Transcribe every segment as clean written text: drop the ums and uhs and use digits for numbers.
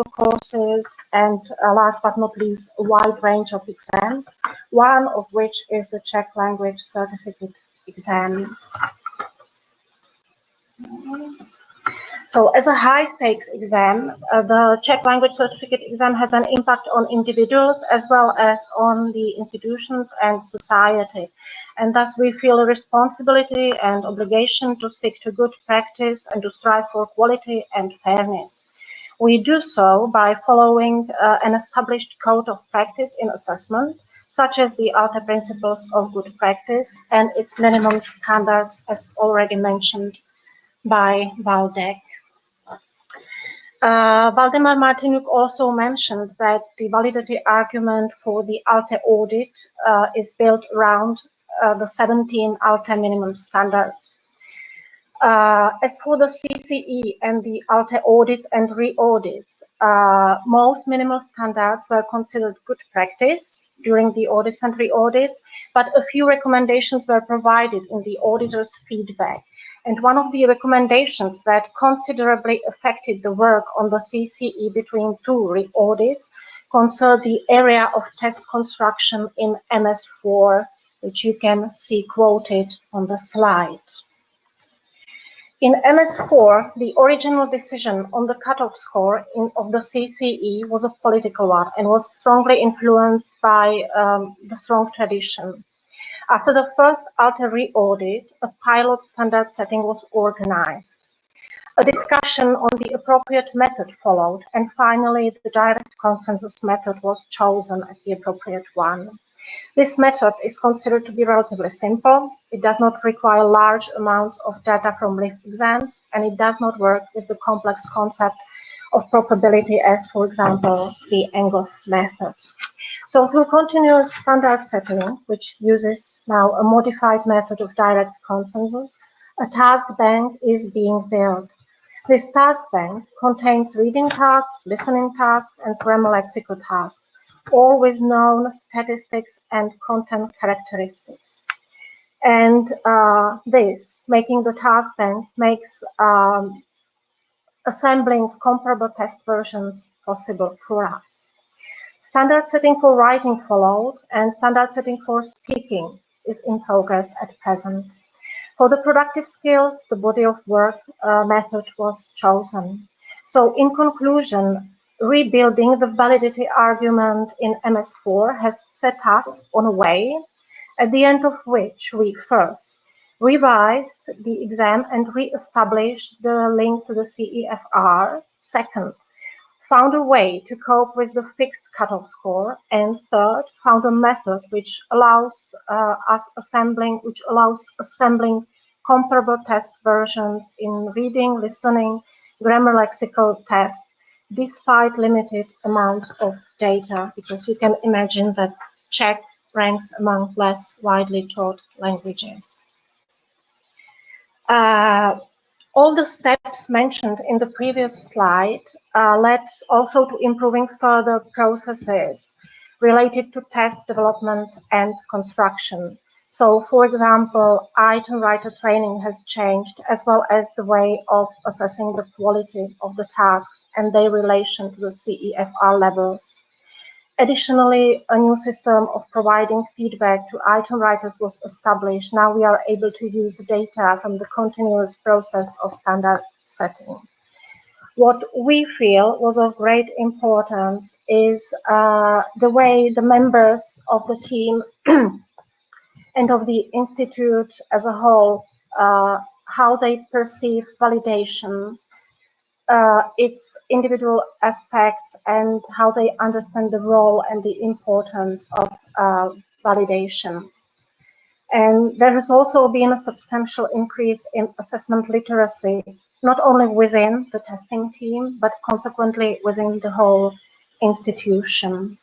courses, and last but not least, a wide range of exams, one of which is the Czech language certificate exam. So as a high-stakes exam, the Czech language certificate exam has an impact on individuals as well as on the institutions and society. And thus we feel a responsibility and obligation to stick to good practice and to strive for quality and fairness. We do so by following an established code of practice in assessment, such as the Alte principles of good practice and its minimum standards, as already mentioned by Valdek. Valdemar Martinuk also mentioned that the validity argument for the Alte audit is built around the 17 Alte minimum standards. As for the CCE and the Alte audits and re-audits, most minimal standards were considered good practice during the audits and re-audits, but a few recommendations were provided in the auditor's feedback. And one of the recommendations that considerably affected the work on the CCE between two re-audits concerned the area of test construction in MS4, which you can see quoted on the slide. In MS4, the original decision on the cutoff score of the CCE was a political one and was strongly influenced by the strong tradition. After the first Alte re-audit, a pilot standard setting was organized. A discussion on the appropriate method followed, and finally the direct consensus method was chosen as the appropriate one. This method is considered to be relatively simple. It does not require large amounts of data from live exams, and it does not work with the complex concept of probability as, for example, the Engel method. So through continuous standard setting, which uses now a modified method of direct consensus, a task bank is being built. This task bank contains reading tasks, listening tasks, and grammar lexical tasks, all with known statistics and content characteristics. And this, making the task bank, makes assembling comparable test versions possible for us. Standard setting for writing followed, and standard setting for speaking is in progress at present. For the productive skills, the body of work method was chosen. So in conclusion, rebuilding the validity argument in MS4 has set us on a way, at the end of which we first revised the exam and re-established the link to the CEFR. Second, found a way to cope with the fixed cutoff score, and third, found a method which allows assembling comparable test versions in reading, listening, grammar lexical tests, despite limited amounts of data, because you can imagine that Czech ranks among less widely taught languages. All the steps mentioned in the previous slide led also to improving further processes related to test development and construction. So, for example, item writer training has changed, as well as the way of assessing the quality of the tasks and their relation to the CEFR levels. Additionally, a new system of providing feedback to item writers was established. Now we are able to use data from the continuous process of standard setting. What we feel was of great importance is the way the members of the team and of the institute as a whole, how they perceive validation, its individual aspects, and how they understand the role and the importance of validation. And there has also been a substantial increase in assessment literacy, not only within the testing team, but consequently within the whole institution.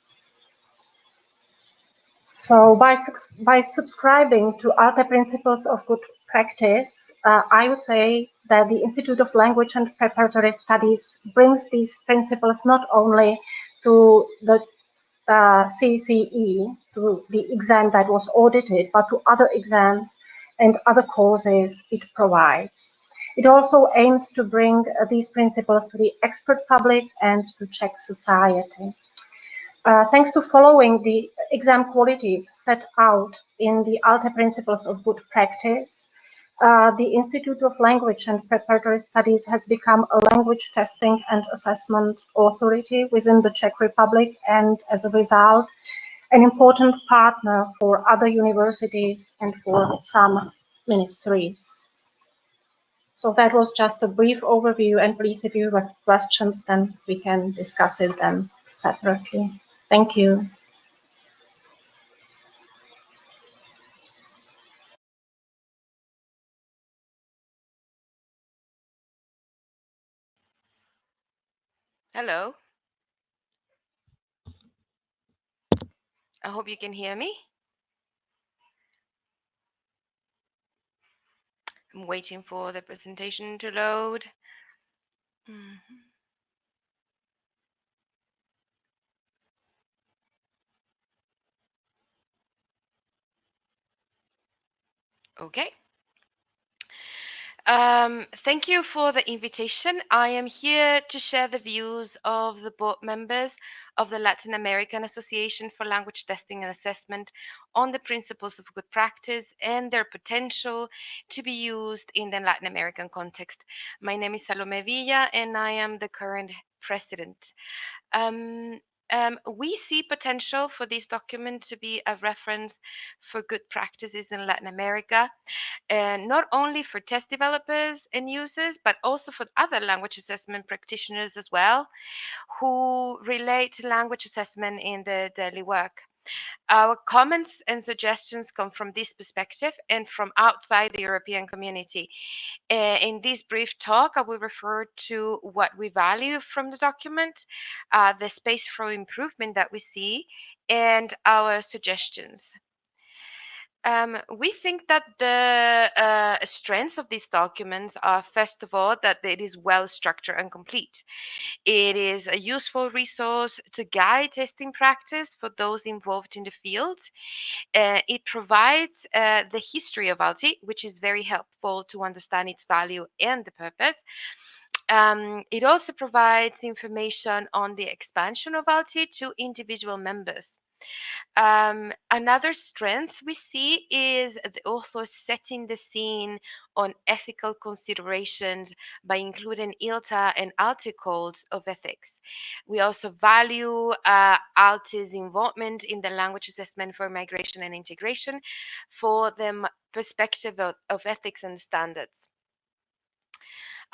So by subscribing to Alte principles of good practice, I would say that the Institute of Language and Preparatory Studies brings these principles not only to the CCE, to the exam that was audited, but to other exams and other courses it provides. It also aims to bring these principles to the expert public and to Czech society. Thanks to following the exam qualities set out in the Alte Principles of Good Practice, the Institute of Language and Preparatory Studies has become a language testing and assessment authority within the Czech Republic, and as a result, an important partner for other universities and for some ministries. So that was just a brief overview, and please, if you have questions, then we can discuss it then separately. Thank you. Hello. I hope you can hear me. I'm waiting for the presentation to load. Mhm. Okay. Thank you for the invitation. I am here to share the views of the board members of the Latin American Association for Language Testing and Assessment on the principles of good practice and their potential to be used in the Latin American context. My name is Salome Villa, and I am the current president. Um, we see potential for this document to be a reference for good practices in Latin America, and not only for test developers and users, but also for other language assessment practitioners as well, who relate to language assessment in their daily work. Our comments and suggestions come from this perspective and from outside the European community. In this brief talk, I will refer to what we value from the document, the space for improvement that we see, and our suggestions. We think that the strengths of these documents are, first of all, that it is well structured and complete. It is a useful resource to guide testing practice for those involved in the field. It provides the history of Alte, which is very helpful to understand its value and the purpose. It also provides information on the expansion of Alte to individual members. Another strength we see is the author setting the scene on ethical considerations by including ILTA and ALTE codes of ethics. We also value ALTE's involvement in the language assessment for migration and integration for the perspective of ethics and standards.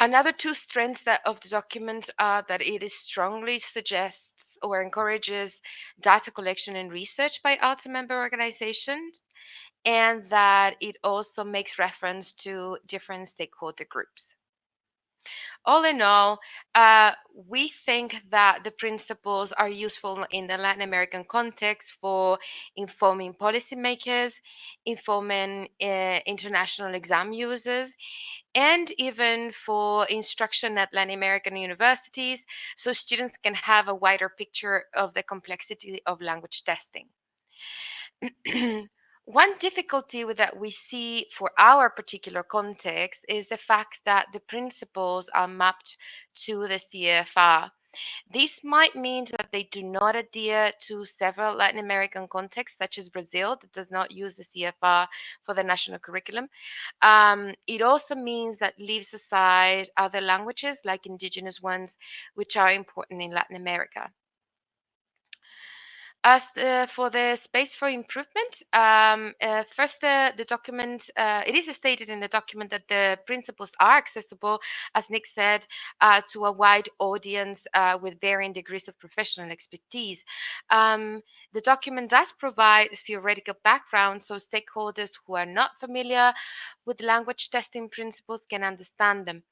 Another two strengths of the document are that it is strongly suggests or encourages data collection and research by ALTA member organizations, and that it also makes reference to different stakeholder groups. All in all, we think that the principles are useful in the Latin American context for informing policymakers, informing international exam users, and even for instruction at Latin American universities, so students can have a wider picture of the complexity of language testing. One difficulty that we see for our particular context is the fact that the principles are mapped to the CFR. This might mean that they do not adhere to several Latin American contexts, such as Brazil, that does not use the CFR for the national curriculum. It also means that leaves aside other languages, like indigenous ones, which are important in Latin America. For the space for improvement, first, the document, it is stated in the document that the principles are accessible, as Nick said, to a wide audience with varying degrees of professional expertise. The document does provide theoretical background so stakeholders who are not familiar with language testing principles can understand them.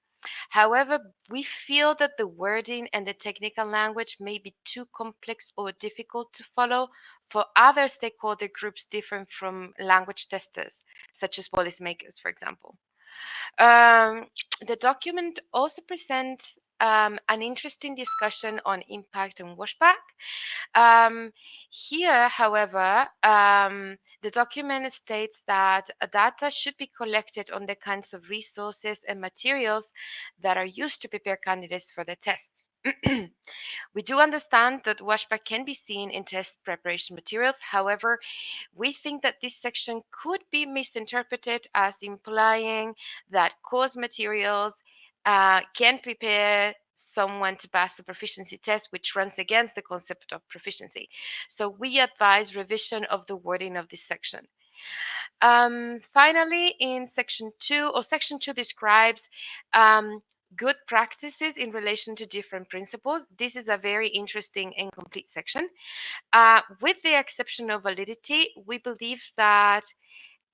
However, we feel that the wording and the technical language may be too complex or difficult to follow for other stakeholder groups different from language testers, such as policymakers, for example. Um, the document also presents an interesting discussion on impact and washback. Here, however, the document states that data should be collected on the kinds of resources and materials that are used to prepare candidates for the tests. We do understand that washback can be seen in test preparation materials. However, we think that this section could be misinterpreted as implying that course materials can prepare someone to pass a proficiency test, which runs against the concept of proficiency. So we advise revision of the wording of this section. Finally, in section 2 describes good practices in relation to different principles. This is a very interesting and complete section. With the exception of validity, we believe that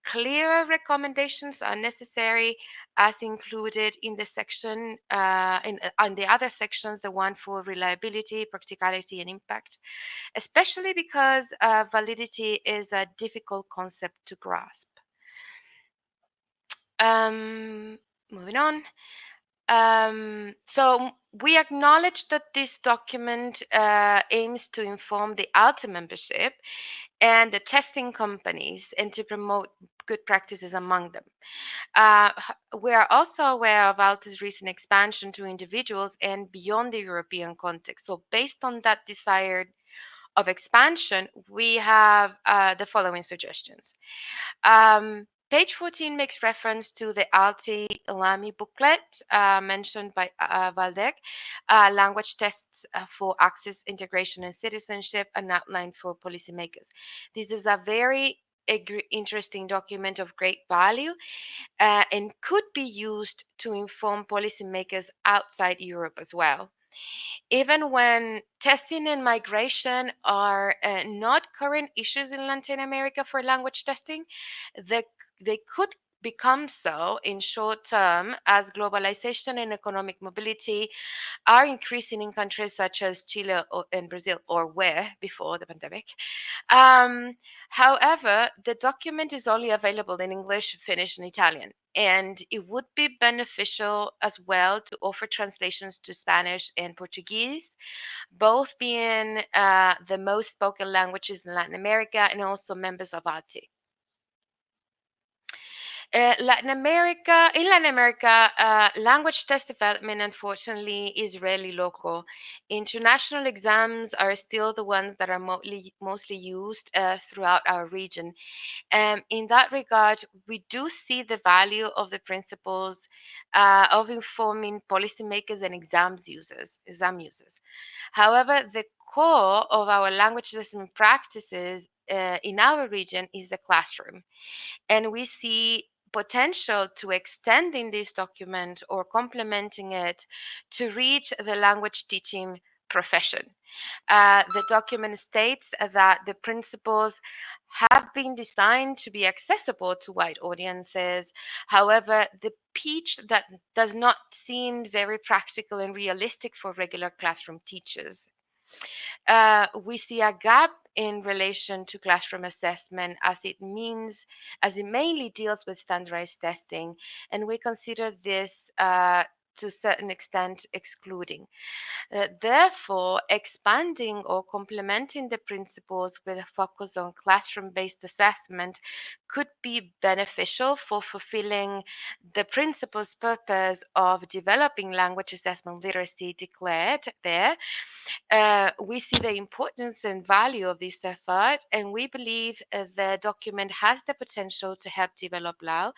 clearer recommendations are necessary as included in the section, in the other sections, the one for reliability, practicality, and impact, especially because validity is a difficult concept to grasp. Moving on. So we acknowledge that this document aims to inform the Alte membership and the testing companies and to promote good practices among them. We are also aware of Alte's recent expansion to individuals and beyond the European context. So based on that desire of expansion, we have the following suggestions. Page 14 makes reference to the Alte Lamy booklet mentioned by Valdek, language tests for access, integration, and citizenship, an outline for policymakers. This is a very interesting document of great value and could be used to inform policymakers outside Europe as well. Even when testing and migration are not current issues in Latin America for language testing, they could become so in short term as globalization and economic mobility are increasing in countries such as Chile and Brazil, or were before the pandemic. Um, However, the document is only available in English, Finnish, and Italian, and it would be beneficial as well to offer translations to Spanish and Portuguese, both being the most spoken languages in Latin America and also members of ALTE. In Latin America, language test development, unfortunately, is rarely local. International exams are still the ones that are mostly used throughout our region. In that regard, we do see the value of the principles of informing policymakers and exam users. However, the core of our language assessment practices in our region is the classroom, and we see potential to extending this document or complementing it to reach the language teaching profession. The document states that the principles have been designed to be accessible to wide audiences. However, the pitch that does not seem very practical and realistic for regular classroom teachers. We see a gap in relation to classroom assessment as it mainly deals with standardized testing, and we consider this to a certain extent excluding. Therefore, expanding or complementing the principles with a focus on classroom-based assessment could be beneficial for fulfilling the principles' purpose of developing language assessment literacy declared there. We see the importance and value of this effort, and we believe the document has the potential to help develop LAL,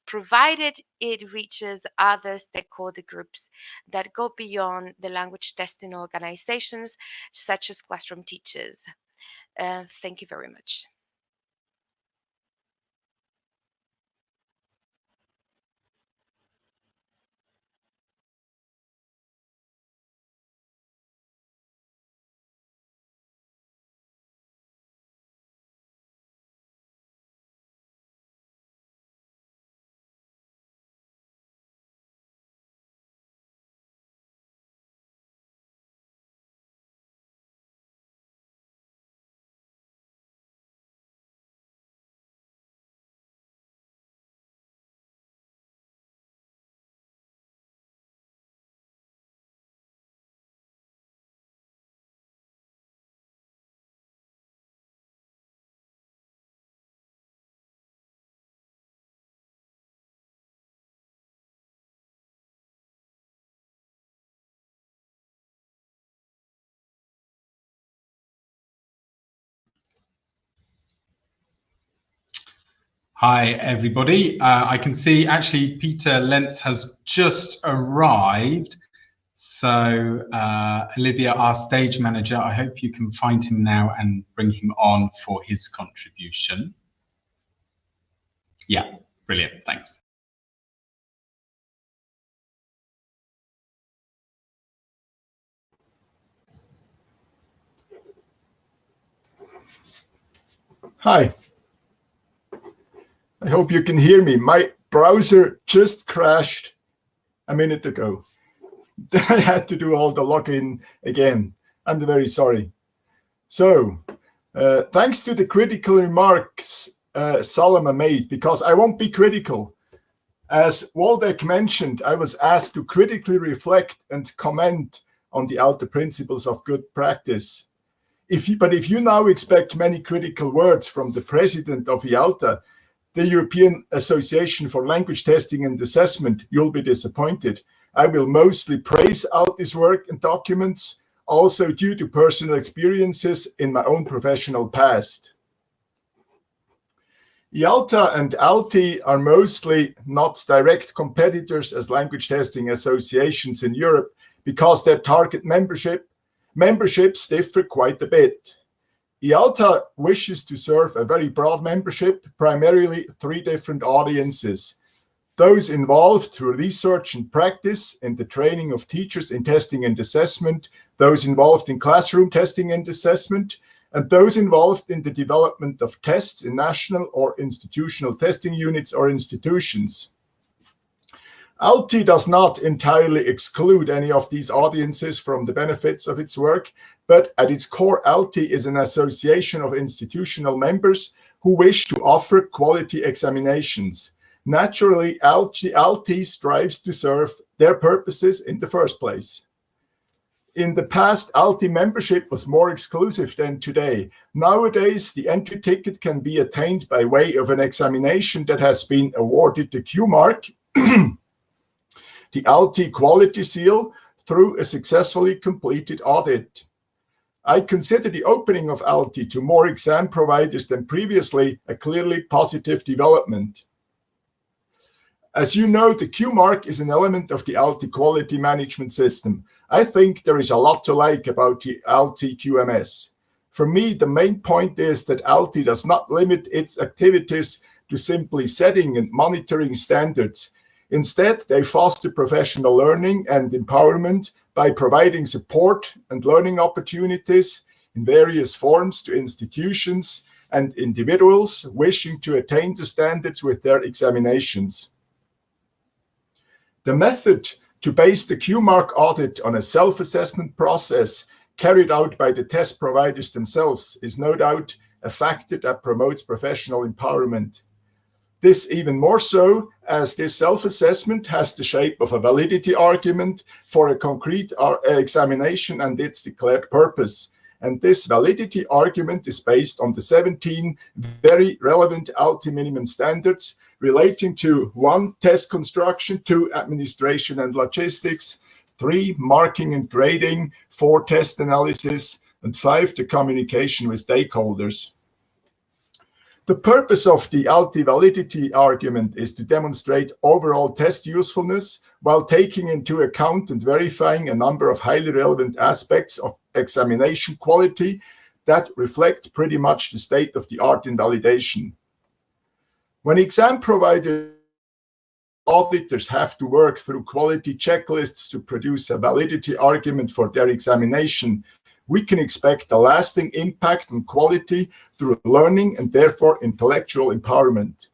provided it reaches other stakeholder groups that go beyond the language testing organizations, such as classroom teachers. Thank you very much. Hi, everybody. I can see actually Peter Lentz has just arrived. So Olivia, our stage manager, I hope you can find him now and bring him on for his contribution. Yeah, brilliant, thanks. Hi, I hope you can hear me. My browser just crashed a minute ago. I had to do all the login again. I'm very sorry. So, thanks to the critical remarks Salama made, because I won't be critical. As Waldeck mentioned, I was asked to critically reflect and comment on the Alte principles of good practice. If you now expect many critical words from the president of IALTA, the European Association for Language Testing and Assessment, you'll be disappointed. I will mostly praise Alte's work and documents, also due to personal experiences in my own professional past. IALTA and Alte are mostly not direct competitors as language testing associations in Europe because their target memberships differ quite a bit. IALTA wishes to serve a very broad membership, primarily three different audiences. Those involved through research and practice in the training of teachers in testing and assessment, those involved in classroom testing and assessment, and those involved in the development of tests in national or institutional testing units or institutions. Alte does not entirely exclude any of these audiences from the benefits of its work, but at its core, Alte is an association of institutional members who wish to offer quality examinations. Naturally, Alte strives to serve their purposes in the first place. In the past, Alte membership was more exclusive than today. Nowadays, the entry ticket can be attained by way of an examination that has been awarded the Q mark, the Alte quality seal, through a successfully completed audit. I consider the opening of Alte to more exam providers than previously a clearly positive development. As you know, the Q mark is an element of the Alte quality management system. I think there is a lot to like about the Alte QMS. For me, the main point is that Alte does not limit its activities to simply setting and monitoring standards. Instead, they foster professional learning and empowerment by providing support and learning opportunities in various forms to institutions and individuals wishing to attain the standards with their examinations. The method to base the Q-Mark audit on a self-assessment process carried out by the test providers themselves is no doubt a factor that promotes professional empowerment. This even more so as this self-assessment has the shape of a validity argument for a concrete examination and its declared purpose. And this validity argument is based on the 17 very relevant Alte minimum standards relating to 1, test construction, 2, administration and logistics, 3, marking and grading, 4, test analysis, and 5, the communication with stakeholders. The purpose of the Alte validity argument is to demonstrate overall test usefulness while taking into account and verifying a number of highly relevant aspects of examination quality that reflect pretty much the state of the art in validation. When exam providers auditors have to work through quality checklists to produce a validity argument for their examination, we can expect a lasting impact on quality through learning and therefore intellectual empowerment.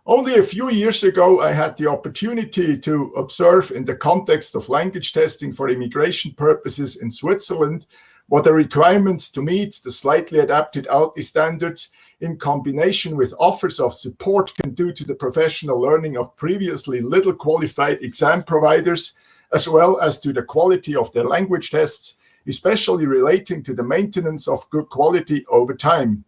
Only a few years ago, I had the opportunity to observe in the context of language testing for immigration purposes in Switzerland what the requirements to meet the slightly adapted Alte standards in combination with offers of support can do to the professional learning of previously little qualified exam providers, as well as to the quality of their language tests, especially relating to the maintenance of good quality over time.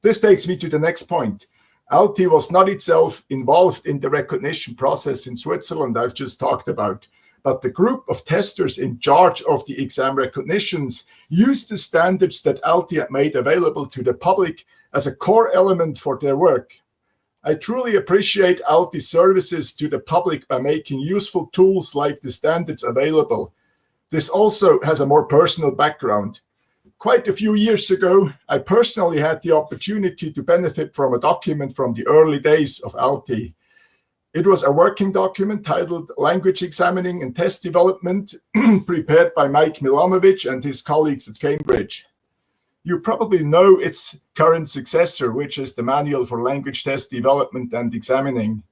This takes me to the next point. Alte was not itself involved in the recognition process in Switzerland I've just talked about, but the group of testers in charge of the exam recognitions used the standards that Alte had made available to the public as a core element for their work. I truly appreciate Alte's services to the public by making useful tools like the standards available. This also has a more personal background. Quite a few years ago, I personally had the opportunity to benefit from a document from the early days of Alte. It was a working document titled Language Examining and Test Development, prepared by Mike Milanovic and his colleagues at Cambridge. You probably know its current successor, which is the Manual for Language Test Development and Examining.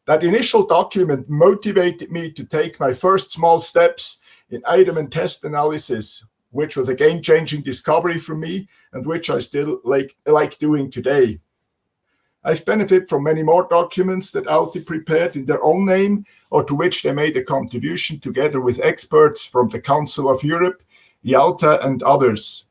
That initial document motivated me to take my first small steps in item and test analysis, which was a game-changing discovery for me and which I still like doing today. I've benefited from many more documents that Alte prepared in their own name or to which they made a contribution together with experts from the Council of Europe, IALTA, and others.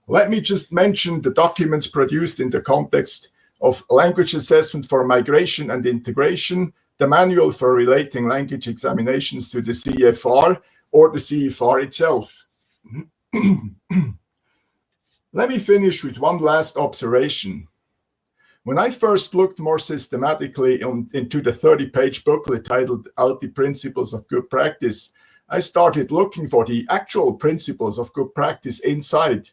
Let me just mention the documents produced in the context of language assessment for migration and integration, the Manual for Relating Language Examinations to the CEFR, or the CEFR itself. Let me finish with one last observation. When I first looked more systematically into the 30-page booklet titled Alte Principles of Good Practice, I started looking for the actual principles of good practice inside.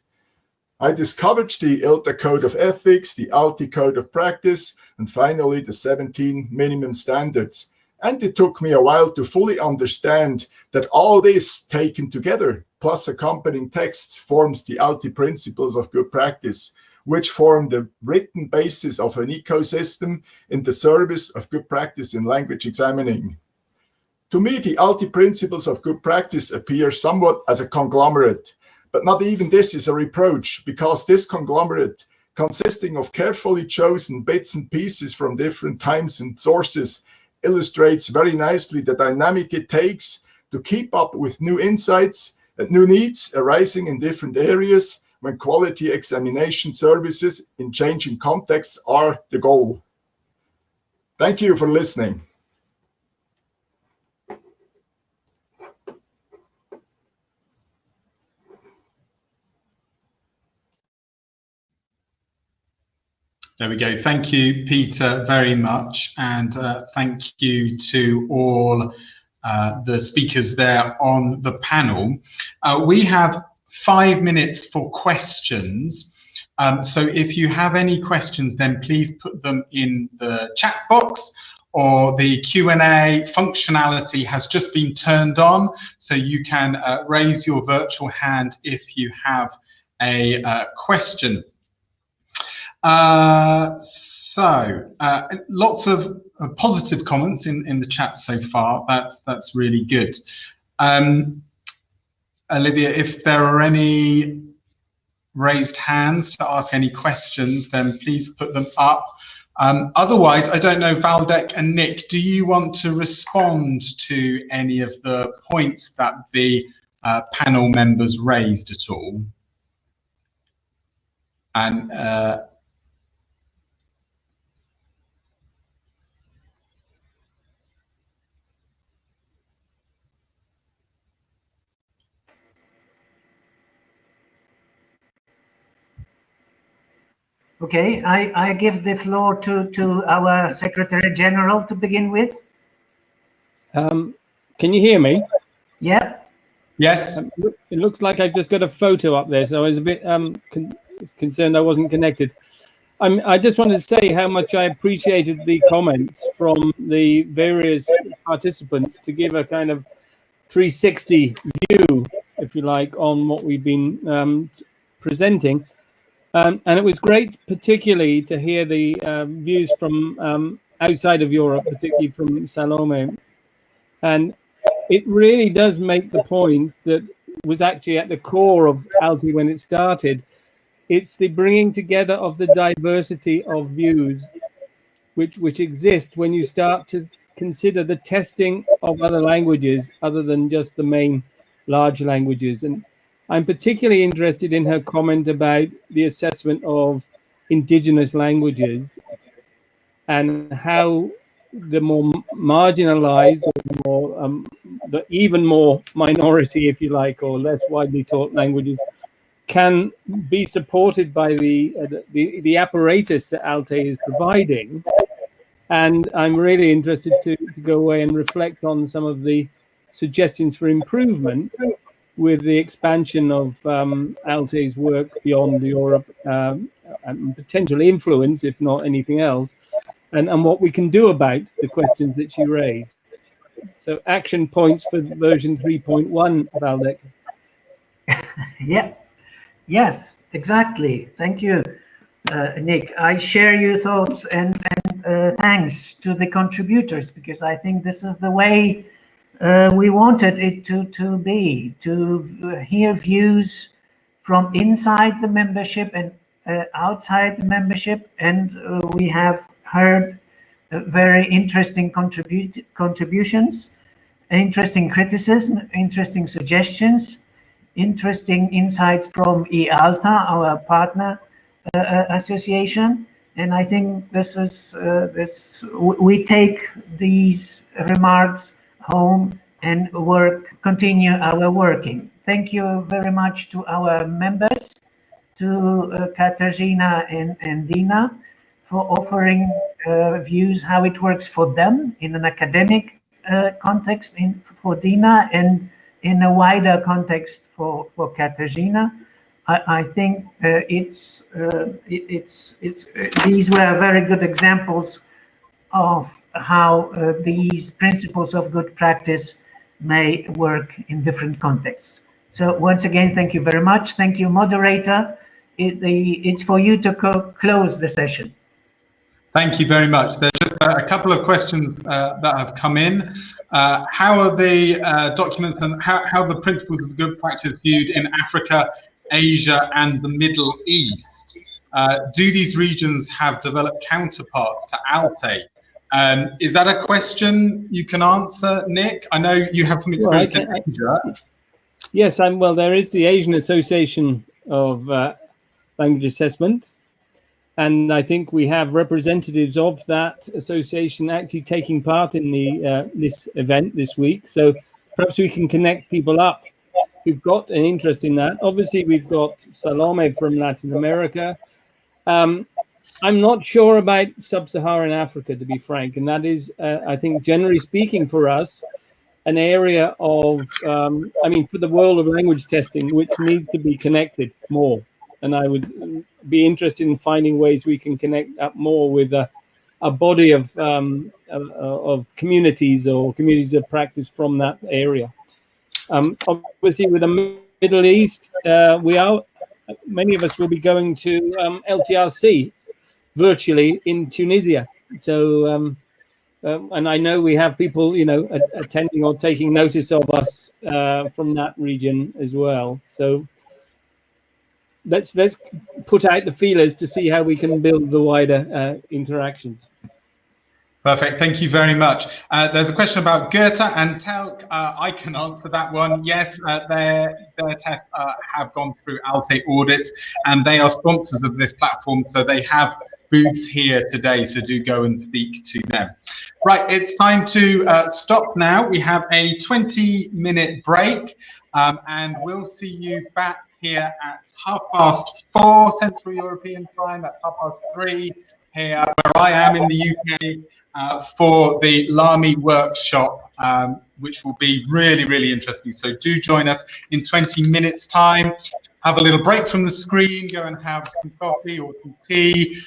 I discovered the ILTA Code of Ethics, the Alte Code of Practice, and finally the 17 minimum standards. And it took me a while to fully understand that all this taken together, plus accompanying texts, forms the Alte Principles of Good Practice, which form the written basis of an ecosystem in the service of good practice in language examining. To me, the Alte Principles of Good Practice appear somewhat as a conglomerate, but not even this is a reproach, because this conglomerate, consisting of carefully chosen bits and pieces from different times and sources, illustrates very nicely the dynamic it takes to keep up with new insights and new needs arising in different areas when quality examination services in changing contexts are the goal. Thank you for listening. There we go. Thank you, Peter, very much. And thank you to all the speakers there on the panel. We have 5 minutes for questions. So if you have any questions, then please put them in the chat box, or the Q&A functionality has just been turned on, so you can raise your virtual hand if you have a question. Lots of positive comments in the chat so far. That's really good. Olivia, if there are any raised hands to ask any questions, then please put them up. Otherwise, I don't know, Valdek and Nick, do you want to respond to any of the points that the panel members raised at all? And okay, I give the floor to our Secretary General to begin with. Can you hear me? Yeah. yes. It looks like I've just got a photo up there, so I was a bit concerned I wasn't connected. I just wanted to say how much I appreciated the comments from the various participants to give a kind of 360 view, if you like, on what we've been presenting. And it was great, particularly, to hear the views from outside of Europe, particularly from Salome. And it really does make the point that was actually at the core of Alte when it started. It's the bringing together of the diversity of views which exist when you start to consider the testing of other languages other than just the main large languages. And I'm particularly interested in her comment about the assessment of indigenous languages and how the more marginalized, or more, the even more minority, if you like, or less widely taught languages can be supported by the apparatus that Alte is providing. And I'm really interested to go away and reflect on some of the suggestions for improvement with the expansion of Alte's work beyond Europe, and potential influence, if not anything else, and what we can do about the questions that she raised. So action points for version 3.1, Valdek. Yeah. Yes, exactly. Thank you, Nick. I share your thoughts, and thanks to the contributors, because I think this is the way we wanted it to be, to hear views from inside the membership and outside the membership. And we have heard very interesting contributions, interesting criticism, interesting suggestions, interesting insights from Alte, our partner association. And I think this is we take these remarks home and continue our working. Thank you very much to our members, to Katarzyna and Dina, for offering views how it works for them in an academic context for Dina, and in a wider context for Katarzyna. I think these were very good examples of how these principles of good practice may work in different contexts. So once again, thank you very much. Thank you, moderator. It's for you to close the session. Thank you very much. There's just a couple of questions that have come in. How are the documents and how the principles of good practice viewed in Africa, Asia, and the Middle East? Do these regions have developed counterparts to Alte? Is that a question you can answer, Nick? I know you have some experience in Asia. Yes, well, there is the Asian Association of Language Assessment, and I think we have representatives of that association actually taking part in the this event this week. So perhaps we can connect people up who've got an interest in that. Obviously, we've got Salome from Latin America. I'm not sure about sub-Saharan Africa, to be frank, and that is, I think, generally speaking for us, an area of, I mean, for the world of language testing, which needs to be connected more. And I would be interested in finding ways we can connect up more with a body of communities or communities of practice from that area. Obviously, with the Middle East, many of us will be going to LTRC virtually in Tunisia. So, and I know we have people, attending or taking notice of us from that region as well. So let's put out the feelers to see how we can build the wider interactions. Perfect. Thank you very much. There's a question about Goethe and Telk. I can answer that one. Yes, their tests have gone through Alte audit, and they are sponsors of this platform, so they have booths here today, so do go and speak to them. Right, it's time to stop now. We have a 20-minute break, and we'll see you back here at 4:30 Central European Time. That's 3:30 here where I am in the UK for the LAMI workshop, which will be really, really interesting. So do join us in 20 minutes time. Have a little break from the screen, go and have some coffee or some tea,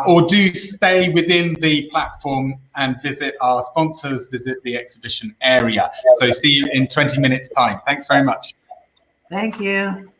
or do stay within the platform and visit our sponsors, visit the exhibition area. So see you in 20 minutes time. Thanks very much. Thank you.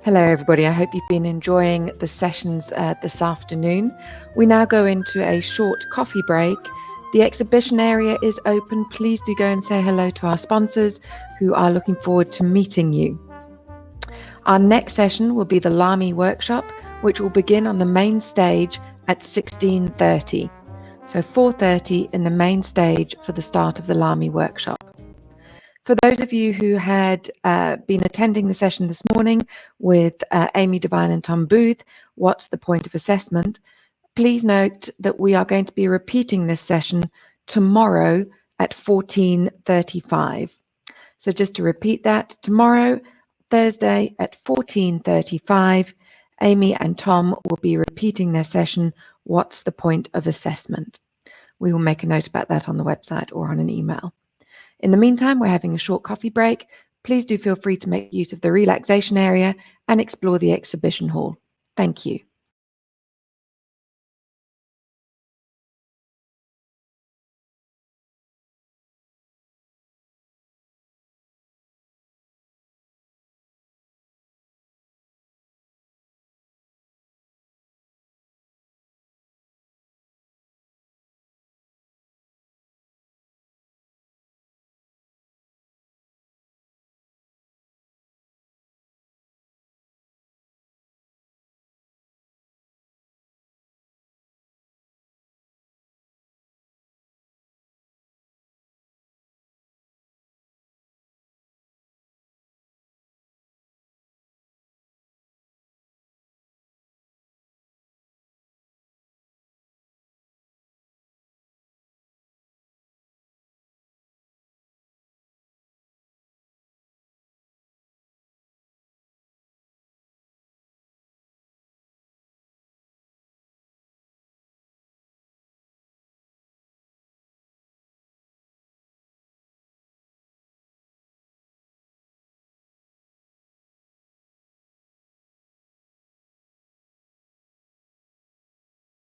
Hello everybody, I hope you've been enjoying the sessions this afternoon. We now go into a short coffee break. The exhibition area is open. Please do go and say hello to our sponsors who are looking forward to meeting you. Our next session will be the LAMI workshop, which will begin on the main stage at 16:30. So 4:30 in the main stage for the start of the LAMI workshop. For those of you who had been attending the session this morning with Amy Devine and Tom Booth, what's the point of assessment? Please note that we are going to be repeating this session tomorrow at 14:35. So just to repeat that, tomorrow, Thursday at 14:35, Amy and Tom will be repeating their session, What's the Point of Assessment? We will make a note about that on the website or on an email. In the meantime, we're having a short coffee break. Please do feel free to make use of the relaxation area and explore the exhibition hall. Thank you.